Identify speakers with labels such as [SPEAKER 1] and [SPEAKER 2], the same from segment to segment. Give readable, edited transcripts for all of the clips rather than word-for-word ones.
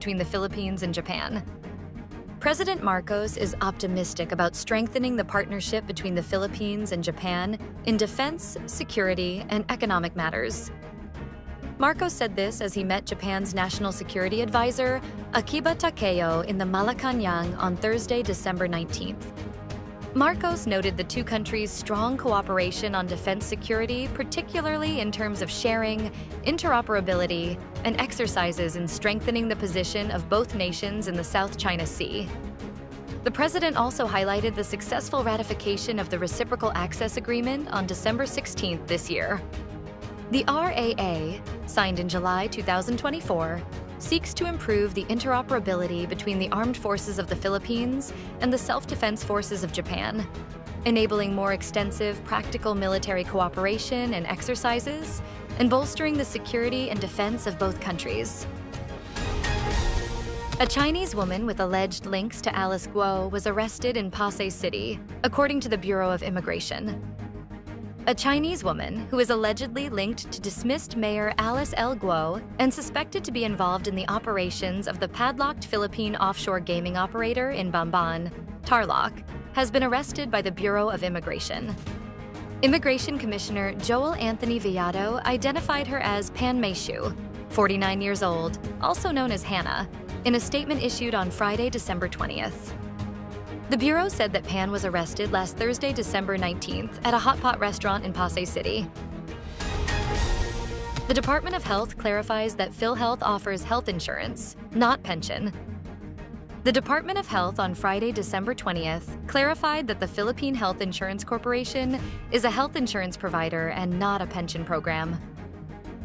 [SPEAKER 1] between the Philippines and Japan. President Marcos is optimistic about strengthening the partnership between the Philippines and Japan in defense, security, and economic matters. Marcos said this as he met Japan's National Security Advisor, Akiba Takeo, in the Malacanang on Thursday, December 19th. Marcos noted the two countries' strong cooperation on defense security, particularly in terms of sharing, interoperability, and exercises in strengthening the position of both nations in the South China Sea. The president also highlighted the successful ratification of the Reciprocal Access Agreement on December 16th this year. The RAA, signed in July 2024, seeks to improve the interoperability between the armed forces of the Philippines and the self-defense forces of Japan, enabling more extensive practical military cooperation and exercises, and bolstering the security and defense of both countries. A Chinese woman with alleged links to Alice Guo was arrested in Pasay City, according to the Bureau of Immigration. A Chinese woman who is allegedly linked to dismissed Mayor Alice Guo and suspected to be involved in the operations of the padlocked Philippine offshore gaming operator in Bamban, Tarlac, has been arrested by the Bureau of Immigration. Immigration Commissioner Joel Anthony Villado identified her as Pan Meishu, 49 years old, also known as Hannah, in a statement issued on Friday, December 20th. The Bureau said that Pan was arrested last Thursday, December 19th, at a hot pot restaurant in Pasay City. The Department of Health clarifies that PhilHealth offers health insurance, not pension. The Department of Health on Friday, December 20th, clarified that the Philippine Health Insurance Corporation is a health insurance provider and not a pension program.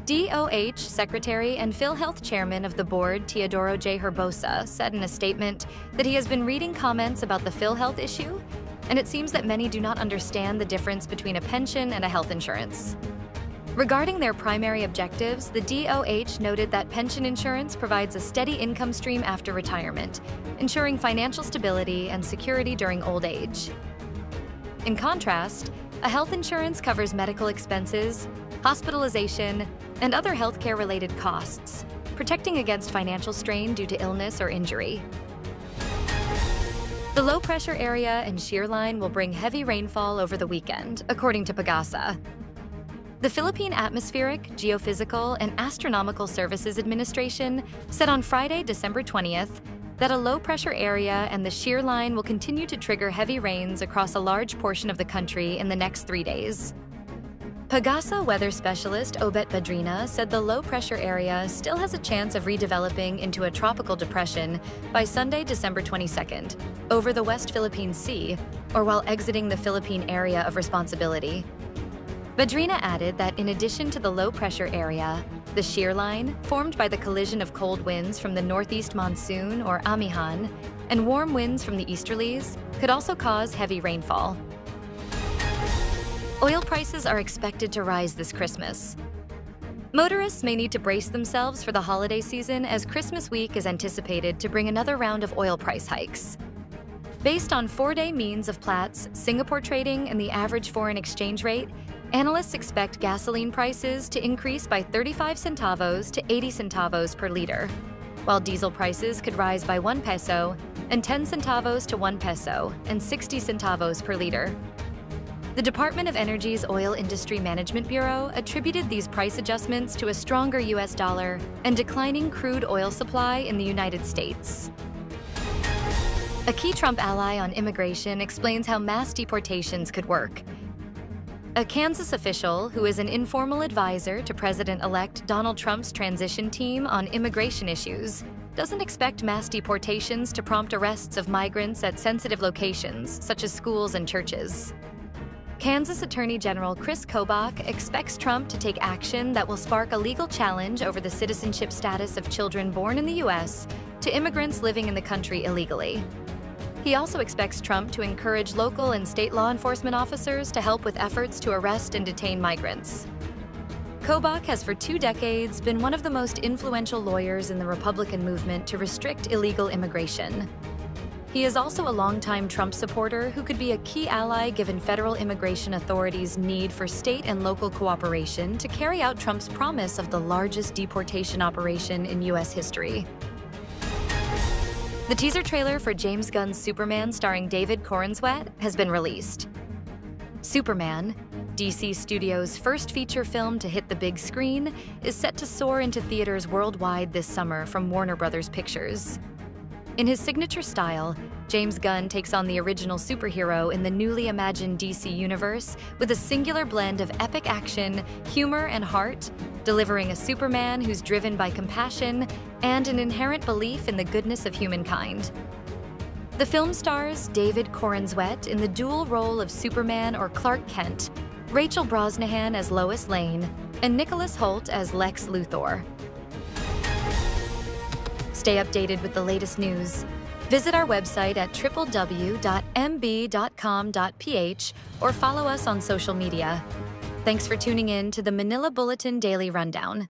[SPEAKER 1] DOH Secretary and PhilHealth Chairman of the board, Teodoro J. Herbosa, said in a statement that he has been reading comments about the PhilHealth issue, and it seems that many do not understand the difference between a pension and a health insurance. Regarding their primary objectives, the DOH noted that pension insurance provides a steady income stream after retirement, ensuring financial stability and security during old age. In contrast, a health insurance covers medical expenses, hospitalization, and other healthcare-related costs, protecting against financial strain due to illness or injury. The low-pressure area and shear line will bring heavy rainfall over the weekend, according to PAGASA. The Philippine Atmospheric, Geophysical, and Astronomical Services Administration said on Friday, December 20th, that a low-pressure area and the shear line will continue to trigger heavy rains across a large portion of the country in the next 3 days. PAGASA weather specialist Obet Badrina said the low-pressure area still has a chance of redeveloping into a tropical depression by Sunday, December 22nd, over the West Philippine Sea, or while exiting the Philippine area of responsibility. Badrina added that in addition to the low-pressure area, the shear line, formed by the collision of cold winds from the northeast monsoon, or amihan, and warm winds from the easterlies, could also cause heavy rainfall. Oil prices are expected to rise this Christmas. Motorists may need to brace themselves for the holiday season as Christmas week is anticipated to bring another round of oil price hikes. Based on 4-day means of Platts, Singapore trading, and the average foreign exchange rate, analysts expect gasoline prices to increase by 35 centavos to 80 centavos per liter, while diesel prices could rise by 1 peso and 10 centavos to 1 peso and 60 centavos per liter. The Department of Energy's Oil Industry Management Bureau attributed these price adjustments to a stronger U.S. dollar and declining crude oil supply in the United States. A key Trump ally on immigration explains how mass deportations could work. A Kansas official, who is an informal advisor to President-elect Donald Trump's transition team on immigration issues, doesn't expect mass deportations to prompt arrests of migrants at sensitive locations, such as schools and churches. Kansas Attorney General Chris Kobach expects Trump to take action that will spark a legal challenge over the citizenship status of children born in the U.S. to immigrants living in the country illegally. He also expects Trump to encourage local and state law enforcement officers to help with efforts to arrest and detain migrants. Kobach has for 2 decades been one of the most influential lawyers in the Republican movement to restrict illegal immigration. He is also a longtime Trump supporter who could be a key ally given federal immigration authorities' need for state and local cooperation to carry out Trump's promise of the largest deportation operation in U.S. history. The teaser trailer for James Gunn's Superman starring David Corenswet has been released. Superman, DC Studios' first feature film to hit the big screen, is set to soar into theaters worldwide this summer from Warner Bros. Pictures. In his signature style, James Gunn takes on the original superhero in the newly imagined DC universe with a singular blend of epic action, humor, and heart, delivering a Superman who's driven by compassion and an inherent belief in the goodness of humankind. The film stars David Corenswet in the dual role of Superman or Clark Kent, Rachel Brosnahan as Lois Lane, and Nicholas Hoult as Lex Luthor. Stay updated with the latest news. Visit our website at www.mb.com.ph or follow us on social media. Thanks for tuning in to the Manila Bulletin Daily Rundown.